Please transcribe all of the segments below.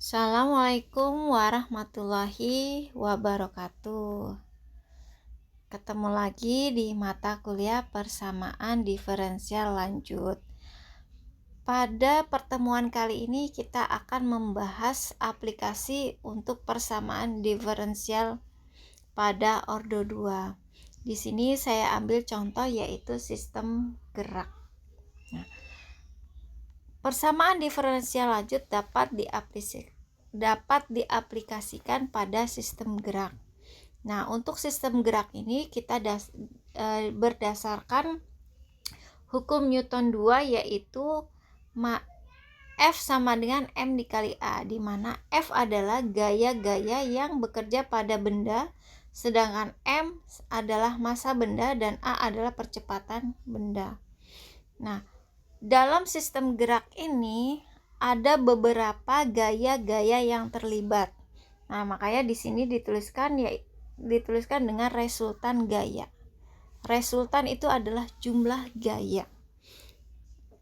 Assalamualaikum warahmatullahi wabarakatuh. Ketemu lagi di mata kuliah persamaan diferensial lanjut. Pada pertemuan kali ini kita akan membahas aplikasi untuk persamaan diferensial pada ordo 2. Di sini saya ambil contoh yaitu sistem gerak. Persamaan diferensial lanjut dapat diaplikasikan pada sistem gerak. Nah, untuk sistem gerak ini kita berdasarkan hukum Newton 2 yaitu F sama dengan M dikali A, di mana F adalah gaya-gaya yang bekerja pada benda, sedangkan M adalah massa benda dan A adalah percepatan benda. Nah, dalam sistem gerak ini ada beberapa gaya-gaya yang terlibat. Nah, makanya di sini dituliskan dengan resultan gaya. Resultan itu adalah jumlah gaya.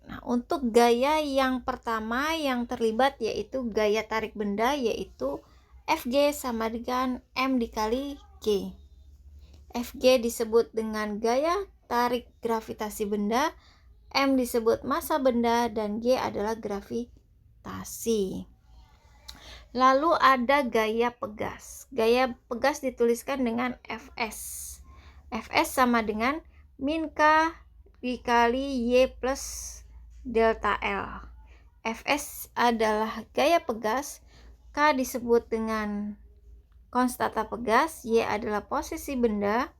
Nah, untuk gaya yang pertama yang terlibat yaitu gaya tarik benda, yaitu Fg sama dengan M dikali G. Fg disebut dengan gaya tarik gravitasi benda, M disebut massa benda, dan G adalah gravitasi. Lalu ada gaya pegas. Gaya pegas dituliskan dengan Fs. Fs sama dengan min K dikali Y plus delta L. Fs adalah gaya pegas, K disebut dengan konstanta pegas, Y adalah posisi benda,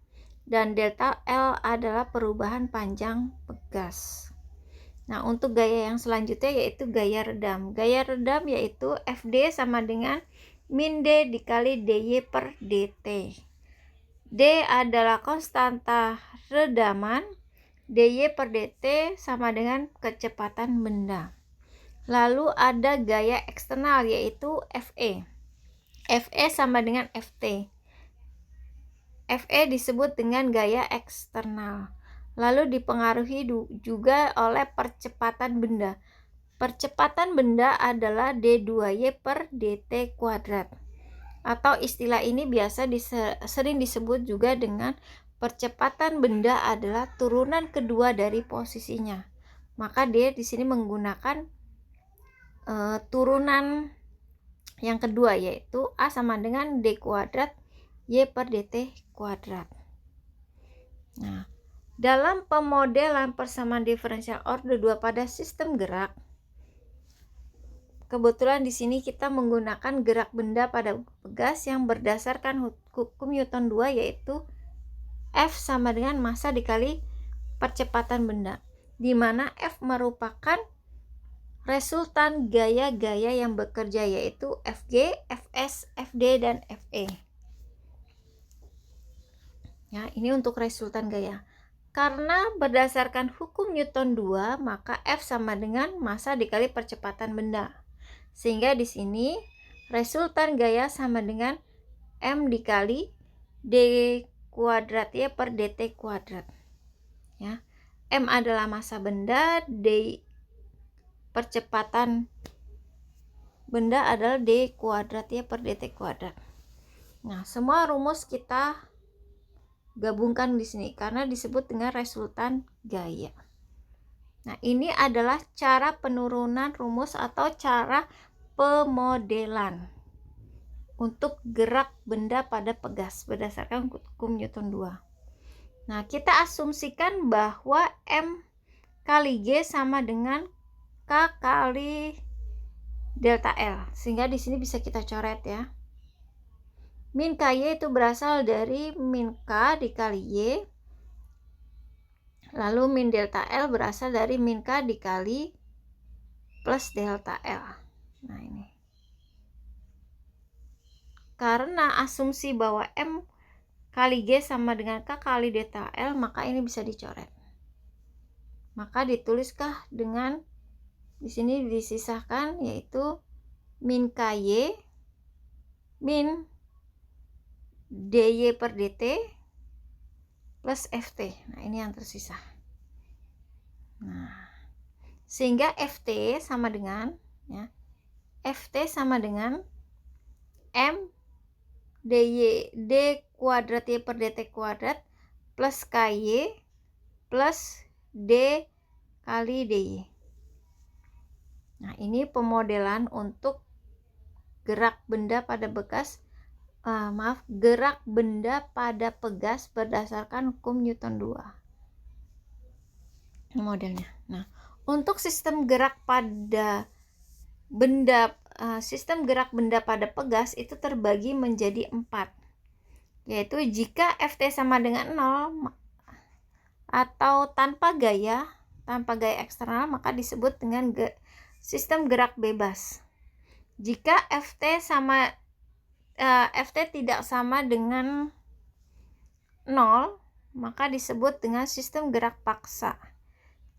dan delta L adalah perubahan panjang pegas. Nah, untuk gaya yang selanjutnya yaitu gaya redam. Gaya redam yaitu Fd sama dengan min D dikali dy per dt. D adalah konstanta redaman, dy per dt sama dengan kecepatan benda. Lalu ada gaya eksternal yaitu Fe. Fe sama dengan Ft. Fe disebut dengan gaya eksternal. Lalu dipengaruhi juga oleh percepatan benda. Percepatan benda adalah d2y per dt kuadrat. Atau istilah ini biasa sering disebut juga dengan percepatan benda adalah turunan kedua dari posisinya. Maka dia di sini menggunakan turunan yang kedua yaitu A sama dengan d kuadrat y per dt kuadrat. Nah, dalam pemodelan persamaan diferensial ordo 2 pada sistem gerak, kebetulan di sini kita menggunakan gerak benda pada pegas yang berdasarkan hukum Newton 2 yaitu F sama dengan massa dikali percepatan benda, di mana F merupakan resultan gaya-gaya yang bekerja yaitu Fg, Fs, Fd, dan Fe. Ya, ini untuk resultan gaya. Karena berdasarkan hukum Newton 2, maka F sama dengan massa dikali percepatan benda. Sehingga di sini resultan gaya sama dengan M dikali D kuadrat Y per dt kuadrat. Ya. M adalah massa benda, D percepatan benda adalah D kuadrat Y per dt kuadrat. Nah, semua rumus kita gabungkan di sini karena disebut dengan resultan gaya. Nah, ini adalah cara penurunan rumus atau cara pemodelan untuk gerak benda pada pegas berdasarkan hukum Newton 2. Nah, kita asumsikan bahwa M kali G sama dengan K kali delta L. Sehingga di sini bisa kita coret ya. Min KY itu berasal dari min K dikali Y. Lalu min delta L berasal dari min K dikali plus delta L. Nah, ini. Karena asumsi bahwa M kali G sama dengan K kali delta L, maka ini bisa dicoret. Maka dituliskah dengan di sini disisahkan yaitu min KY min dy per dt plus ft. Nah, ini yang tersisa. Nah, sehingga ft sama dengan ya, Ft sama dengan M D kuadrat Y per dt kuadrat plus KY plus D kali DY. Nah, ini pemodelan untuk gerak benda pada gerak benda pada pegas berdasarkan hukum Newton 2. Modelnya. Nah, untuk sistem gerak benda pada pegas itu terbagi menjadi 4, yaitu jika Ft sama dengan 0 atau tanpa gaya eksternal maka disebut dengan sistem gerak bebas. Jika Ft tidak sama dengan 0 maka disebut dengan sistem gerak paksa.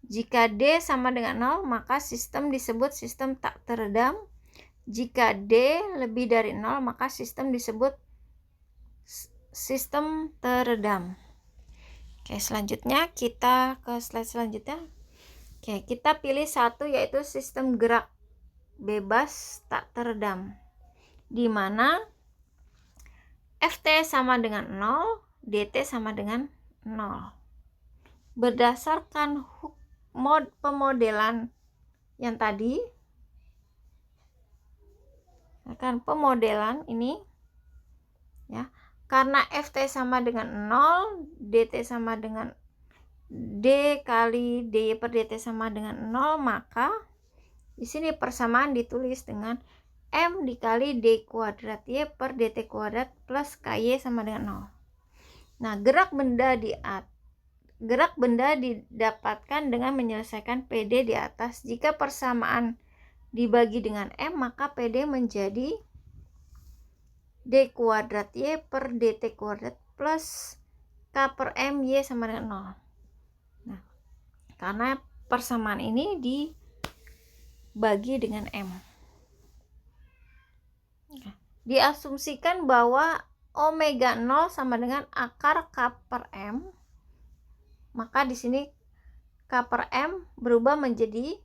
Jika D sama dengan 0 maka sistem disebut sistem tak teredam. Jika D lebih dari 0 maka sistem disebut sistem teredam. Oke, selanjutnya kita ke slide selanjutnya. Oke, kita pilih satu, yaitu sistem gerak bebas tak teredam, di mana Ft sama dengan 0, dt sama dengan 0. Berdasarkan pemodelan yang tadi, pemodelan ini ya, karena Ft sama dengan 0, dt sama dengan D kali dy per dt sama dengan 0, maka di sini persamaan ditulis dengan M dikali D kuadrat Y per dt kuadrat plus KY sama dengan 0. Nah, gerak benda didapatkan dengan menyelesaikan PD di atas. Jika persamaan dibagi dengan M, maka PD menjadi D kuadrat Y per dt kuadrat plus K per M Y sama dengan 0. Nah, karena persamaan ini dibagi dengan M. Diasumsikan bahwa omega 0 sama dengan akar K per M. Maka di sini K per M berubah menjadi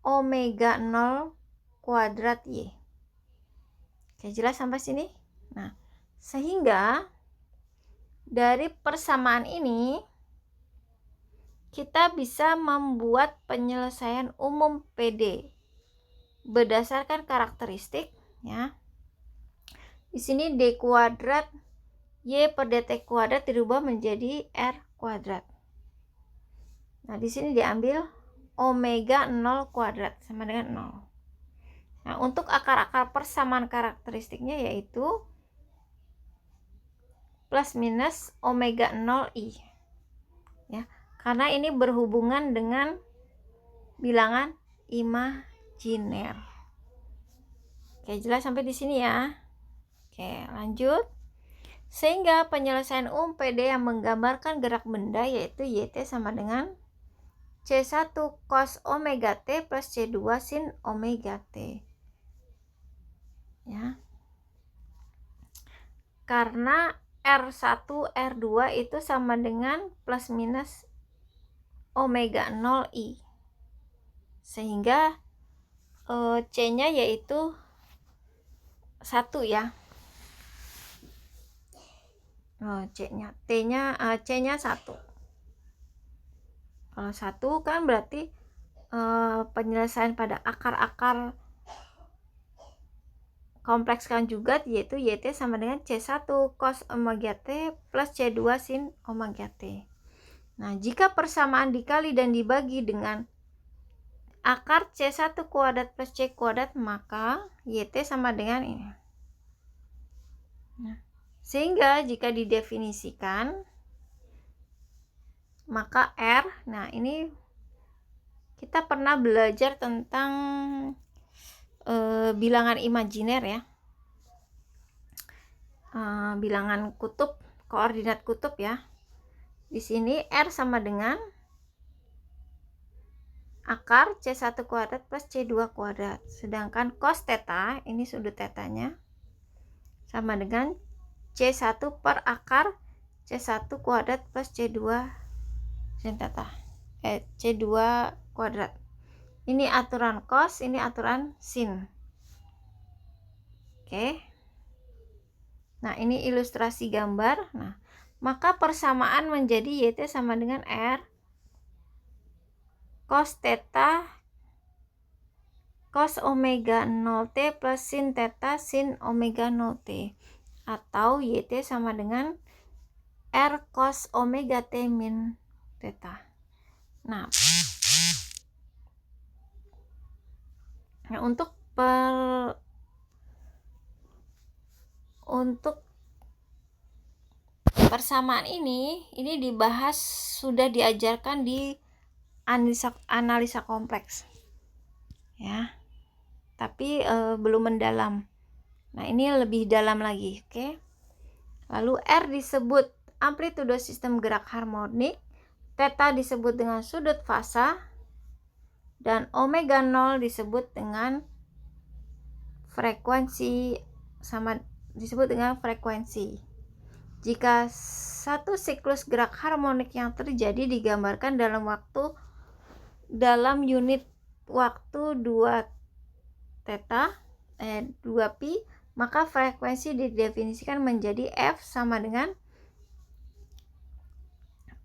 omega 0 kuadrat Y. Oke, jelas sampai sini? Nah, sehingga dari persamaan ini kita bisa membuat penyelesaian umum PD berdasarkan karakteristik ya. Di sini D kuadrat Y per dt kuadrat dirubah menjadi R kuadrat. Nah, di sini diambil omega 0 kuadrat sama dengan 0. Nah, untuk akar-akar persamaan karakteristiknya yaitu plus minus omega 0 I. Ya, karena ini berhubungan dengan bilangan imajiner. Oke, jelas sampai di sini ya. Oke, lanjut. Sehingga penyelesaian umum PD yang menggambarkan gerak benda yaitu YT sama dengan C1 cos omega T plus C2 sin omega T. Ya. Karena R1, R2 itu sama dengan plus minus omega 0 I. Sehingga C-nya yaitu 1 ya. C-nya, C-nya 1. Kalau 1 kan berarti penyelesaian pada akar-akar kompleks konjugat yaitu YT sama dengan C1 cos omega T plus C2 sin omega T. Nah, jika persamaan dikali dan dibagi dengan akar C1 kuadrat plus C kuadrat, maka YT sama dengan ini. Nah, sehingga jika didefinisikan, maka R, nah ini kita pernah belajar tentang bilangan imajiner ya. Bilangan kutub, koordinat kutub ya. Di sini R sama dengan akar C1 kuadrat plus C2 kuadrat. Sedangkan cos theta, ini sudut tetanya, sama dengan C1 per akar C1 kuadrat plus C2 sin theta. C2 kuadrat. Ini aturan cos, ini aturan sin. Oke. Nah, ini ilustrasi gambar. Nah, maka persamaan menjadi YT sama dengan R cos theta cos omega 0T plus sin theta sin omega 0T, atau YT sama dengan R cos omega T min theta. Nah, untuk persamaan ini dibahas, sudah diajarkan di analisa kompleks ya, tapi belum mendalam. Nah, ini lebih dalam lagi. Oke. Lalu R disebut amplitudo sistem gerak harmonik, theta disebut dengan sudut fasa, dan omega 0 disebut dengan frekuensi, Jika satu siklus gerak harmonik yang terjadi digambarkan dalam unit waktu 2 pi, maka frekuensi didefinisikan menjadi F sama dengan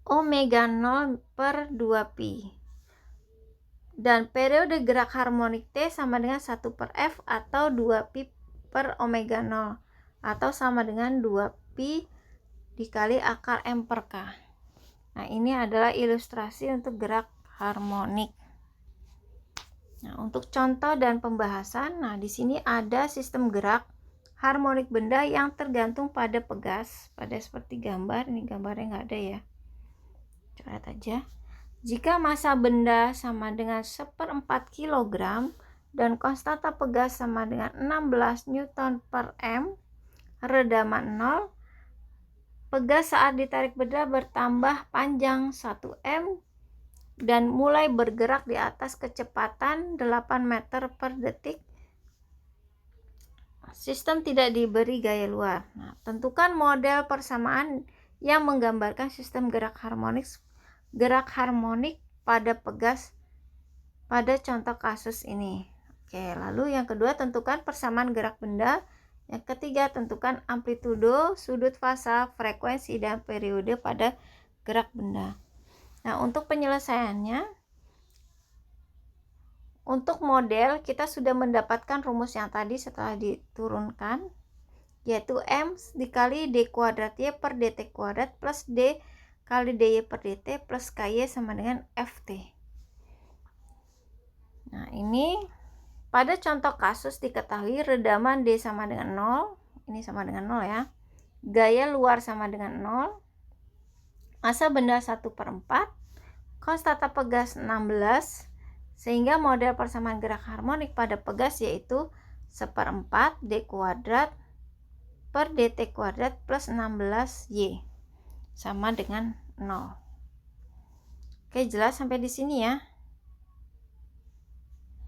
omega 0 per 2 pi. Dan periode gerak harmonik T sama dengan 1 per F atau 2 pi per omega 0, atau sama dengan 2 pi dikali akar M per K. Nah, ini adalah ilustrasi untuk gerak harmonik. Nah, untuk contoh dan pembahasan, nah di sini ada sistem gerak harmonik benda yang tergantung pada pegas, pada seperti gambar. Ini gambarnya nggak ada ya, coret aja. Jika massa benda sama dengan 1/4 kg dan konstanta pegas sama dengan 16 Newton per M, redaman 0, pegas saat ditarik benda bertambah panjang 1 M dan mulai bergerak di atas kecepatan 8 meter per detik. Sistem tidak diberi gaya luar. Nah, tentukan model persamaan yang menggambarkan sistem gerak harmonik pada pegas pada contoh kasus ini. Oke, lalu yang kedua, tentukan persamaan gerak benda. Yang ketiga, tentukan amplitudo, sudut fasa, frekuensi, dan periode pada gerak benda. Nah, untuk penyelesaiannya, untuk model kita sudah mendapatkan rumus yang tadi setelah diturunkan, yaitu M dikali D kuadrat Y per DT kuadrat plus D kali DY per DT plus KY sama dengan FT. Nah, ini pada contoh kasus diketahui redaman D sama dengan 0, ini sama dengan 0 ya, gaya luar sama dengan 0, massa benda 1/4, konstanta pegas 16, sehingga model persamaan gerak harmonik pada pegas yaitu 1/4 D kuadrat per DT kuadrat plus 16 Y sama dengan 0. Oke, jelas sampai di sini ya.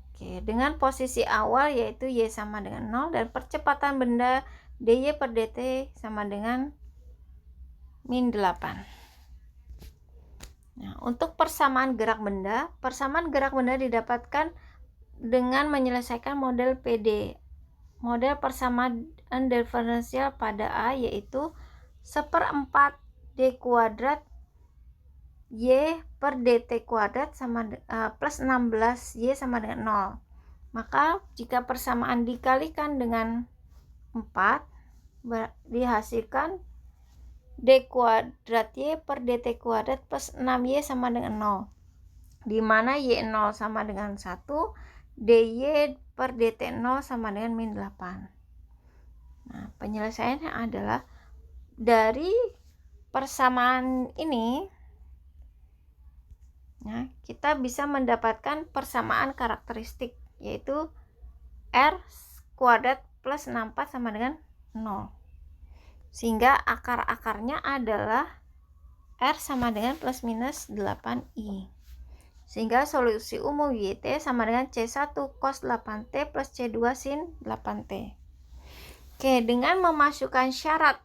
Oke, dengan posisi awal yaitu Y sama dengan 0 dan percepatan benda DY per DT sama dengan min 8. Nah, untuk persamaan gerak benda didapatkan dengan menyelesaikan model PD. Model persamaan diferensial pada A yaitu 1/4 D kuadrat Y per DT kuadrat sama plus 16 Y sama dengan 0. Maka jika persamaan dikalikan dengan 4, dihasilkan D kuadrat Y per DT kuadrat plus 6Y sama dengan 0, di mana Y0 sama dengan 1, DY per DT 0 sama dengan min 8. Nah, penyelesaiannya adalah dari persamaan ini, nah, kita bisa mendapatkan persamaan karakteristik, yaitu R kuadrat plus 64 sama dengan 0. Sehingga akar-akarnya adalah R sama dengan plus minus 8I. Sehingga solusi umum YT sama dengan C1 cos 8T plus C2 sin 8T. Oke, dengan memasukkan syarat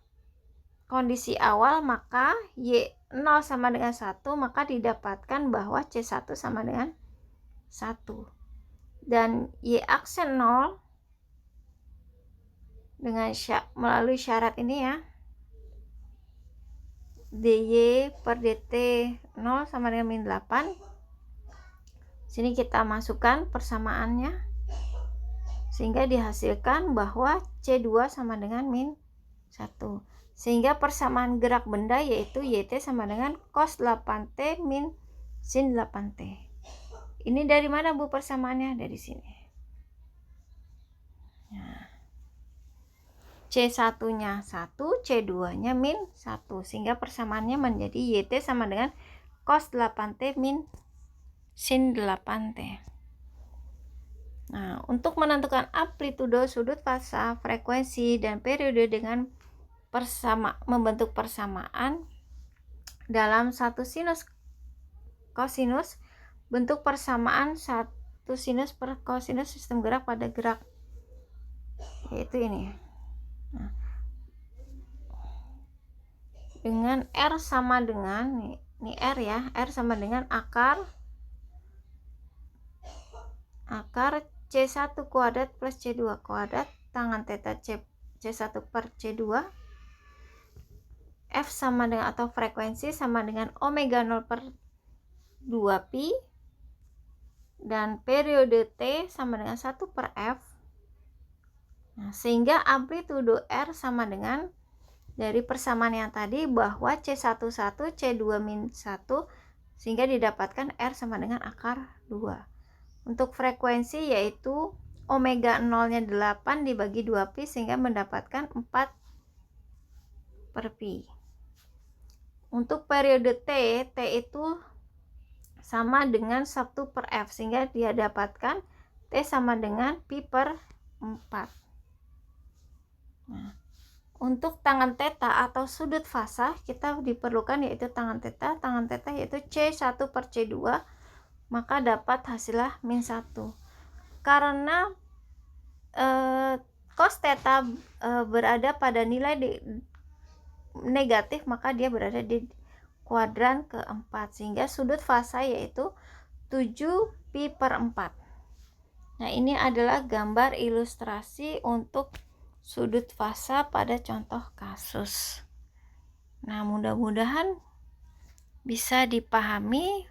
kondisi awal, maka Y0 sama dengan 1, maka didapatkan bahwa C1 sama dengan 1. Dan Y aksen 0 dengan melalui syarat ini ya, dy per dt 0 sama dengan min 8. Sini kita masukkan persamaannya sehingga dihasilkan bahwa C2 sama dengan min 1. Sehingga persamaan gerak benda yaitu YT sama dengan cos 8T min sin 8T. Ini dari mana Bu persamaannya? Dari sini. Nah, C1-nya 1, C2-nya min 1. Sehingga persamaannya menjadi YT sama dengan cos 8T min sin 8T. Nah, untuk menentukan amplitudo, sudut fasa, frekuensi, dan periode dengan membentuk persamaan dalam satu sinus kosinus, bentuk persamaan satu sinus per kosinus sistem gerak pada gerak, yaitu ini. Nah, dengan R sama dengan ini R ya, R sama dengan akar C1 kuadrat plus C2 kuadrat tangan theta C1 per C2. F sama dengan atau frekuensi sama dengan omega 0 per 2pi, dan periode T sama dengan 1 per F. Nah, sehingga amplitudo R sama dengan dari persamaan yang tadi bahwa C11 C2 min 1, sehingga didapatkan R sama dengan akar 2. Untuk frekuensi yaitu omega 0-nya 8 dibagi 2pi sehingga mendapatkan 4 per pi. Untuk periode T itu sama dengan 1 per F sehingga dia dapatkan T sama dengan pi per 4. Nah, untuk tangan theta atau sudut fasa kita diperlukan yaitu tangan theta yaitu C1 per C2, maka dapat hasilnya min 1. Karena cos theta berada pada nilai negatif, maka dia berada di kuadran keempat, sehingga sudut fasa yaitu 7 pi per 4. Nah, ini adalah gambar ilustrasi untuk sudut fasa pada contoh kasus. Nah, mudah-mudahan bisa dipahami.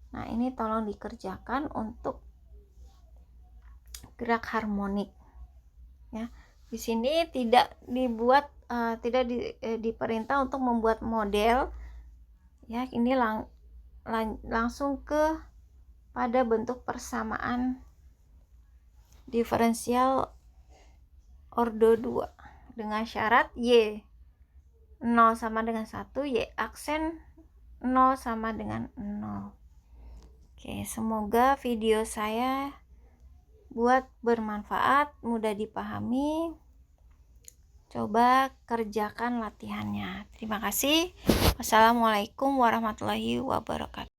Nah, ini tolong dikerjakan untuk gerak harmonik ya. Di sini tidak dibuat diperintah untuk membuat model ya. Ini langsung ke pada bentuk persamaan diferensial ordo 2 dengan syarat Y 0 sama dengan 1, Y aksen 0 sama dengan 0. Oke, semoga video saya buat bermanfaat, mudah dipahami. Coba kerjakan latihannya. Terima kasih. Wassalamualaikum warahmatullahi wabarakatuh.